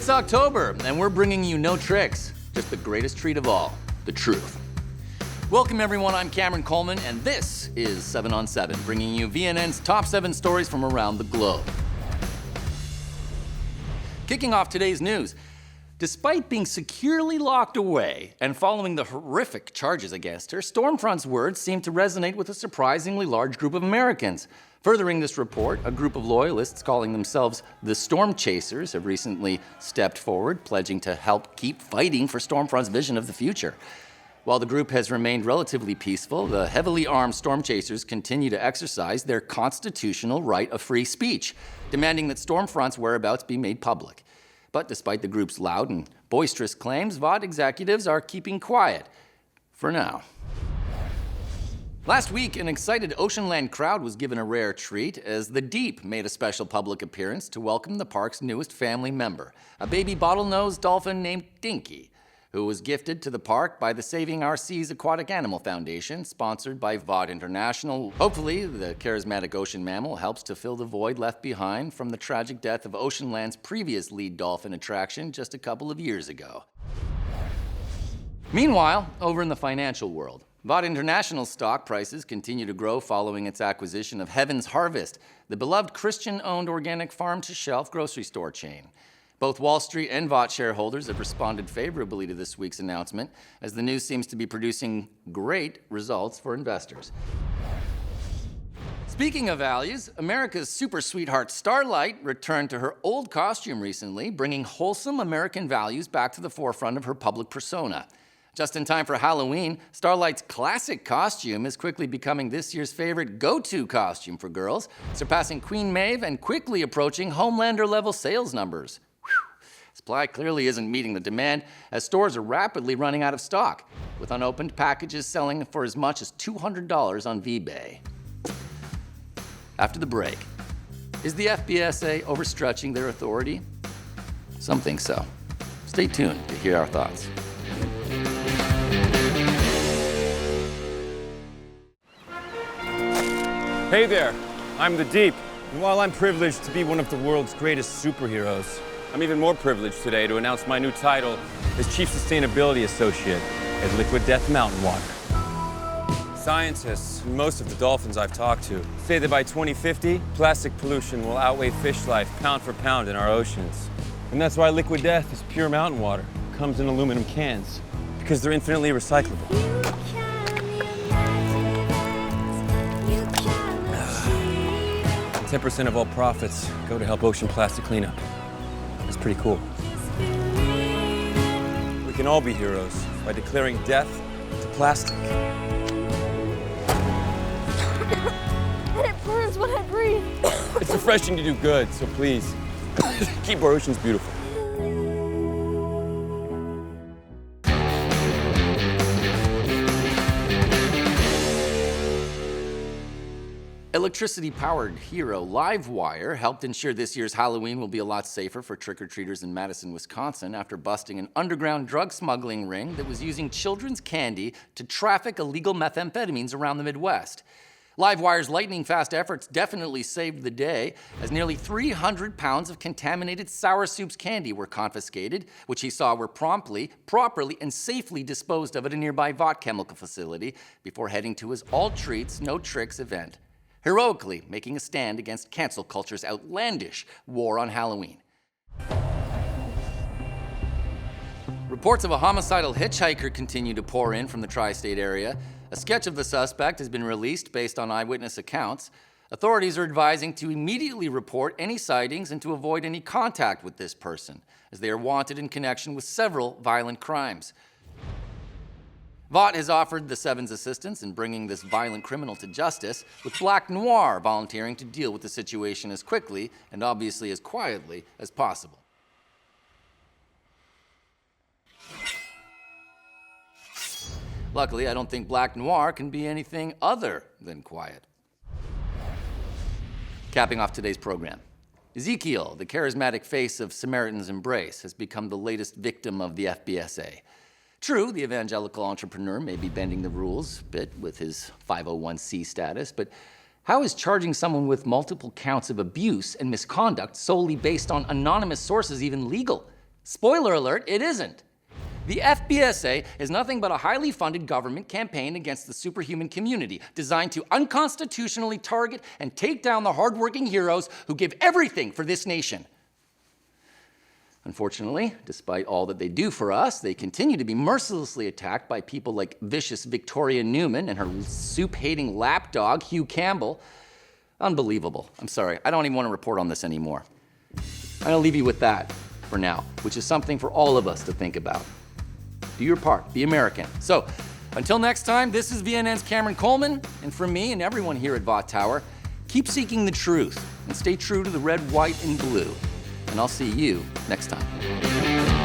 It's October, and we're bringing you no tricks, just the greatest treat of all, the truth. Welcome everyone, I'm Cameron Coleman, and this is 7 on 7, bringing you VNN's top 7 stories from around the globe. Kicking off today's news, despite being securely locked away and following the horrific charges against her, Stormfront's words seem to resonate with a surprisingly large group of Americans. Furthering this report, a group of loyalists calling themselves the Storm Chasers have recently stepped forward, pledging to help keep fighting for Stormfront's vision of the future. While the group has remained relatively peaceful, the heavily armed Storm Chasers continue to exercise their constitutional right of free speech, demanding that Stormfront's whereabouts be made public. But despite the group's loud and boisterous claims, Vought executives are keeping quiet. For now. Last week, an excited Oceanland crowd was given a rare treat as the Deep made a special public appearance to welcome the park's newest family member, a baby bottlenose dolphin named Dinky, who was gifted to the park by the Saving Our Seas Aquatic Animal Foundation, sponsored by Vought International. Hopefully, the charismatic ocean mammal helps to fill the void left behind from the tragic death of Oceanland's previous lead dolphin attraction just a couple of years ago. Meanwhile, over in the financial world, Vought International stock prices continue to grow following its acquisition of Heaven's Harvest, the beloved Christian-owned organic farm-to-shelf grocery store chain. Both Wall Street and Vought shareholders have responded favorably to this week's announcement, as the news seems to be producing great results for investors. Speaking of values, America's super sweetheart Starlight returned to her old costume recently, bringing wholesome American values back to the forefront of her public persona. Just in time for Halloween, Starlight's classic costume is quickly becoming this year's favorite go-to costume for girls, surpassing Queen Maeve and quickly approaching Homelander-level sales numbers. Supply clearly isn't meeting the demand, as stores are rapidly running out of stock, with unopened packages selling for as much as $200 on eBay. After the break, is the FBSA overstretching their authority? Some think so. Stay tuned to hear our thoughts. Hey there, I'm the Deep, and while I'm privileged to be one of the world's greatest superheroes, I'm even more privileged today to announce my new title as Chief Sustainability Associate at Liquid Death Mountain Water. Scientists, and most of the dolphins I've talked to, say that by 2050, plastic pollution will outweigh fish life pound for pound in our oceans. And that's why Liquid Death is pure mountain water. It comes in aluminum cans, because they're infinitely recyclable. 10% of all profits go to help ocean plastic cleanup. That's pretty cool. We can all be heroes by declaring death to plastic. And it burns when I breathe. It's refreshing to do good, so please, keep our oceans beautiful. Electricity-powered hero Livewire helped ensure this year's Halloween will be a lot safer for trick-or-treaters in Madison, Wisconsin, after busting an underground drug smuggling ring that was using children's candy to traffic illegal methamphetamines around the Midwest. Livewire's lightning-fast efforts definitely saved the day, as nearly 300 pounds of contaminated Sour Soups candy were confiscated, which he saw were promptly, properly, and safely disposed of at a nearby Vought chemical facility before heading to his All Treats, No Tricks event, heroically making a stand against cancel culture's outlandish war on Halloween. Reports of a homicidal hitchhiker continue to pour in from the tri-state area. A sketch of the suspect has been released based on eyewitness accounts. Authorities are advising to immediately report any sightings and to avoid any contact with this person, as they are wanted in connection with several violent crimes. Vought has offered the Seven's assistance in bringing this violent criminal to justice, with Black Noir volunteering to deal with the situation as quickly and obviously as quietly as possible. Luckily, I don't think Black Noir can be anything other than quiet. Capping off today's program, Ezekiel, the charismatic face of Samaritan's Embrace, has become the latest victim of the FBSA. True, the evangelical entrepreneur may be bending the rules a bit with his 501c status, but how is charging someone with multiple counts of abuse and misconduct solely based on anonymous sources even legal? Spoiler alert, it isn't. The FBSA is nothing but a highly funded government campaign against the superhuman community, designed to unconstitutionally target and take down the hardworking heroes who give everything for this nation. Unfortunately, despite all that they do for us, they continue to be mercilessly attacked by people like vicious Victoria Newman and her soup-hating lapdog, Hugh Campbell. Unbelievable. I'm sorry, I don't even want to report on this anymore. I'm gonna leave you with that for now, which is something for all of us to think about. Do your part, be American. So, until next time, this is VNN's Cameron Coleman, and from me and everyone here at Vought Tower, keep seeking the truth and stay true to the red, white, and blue. And I'll see you next time.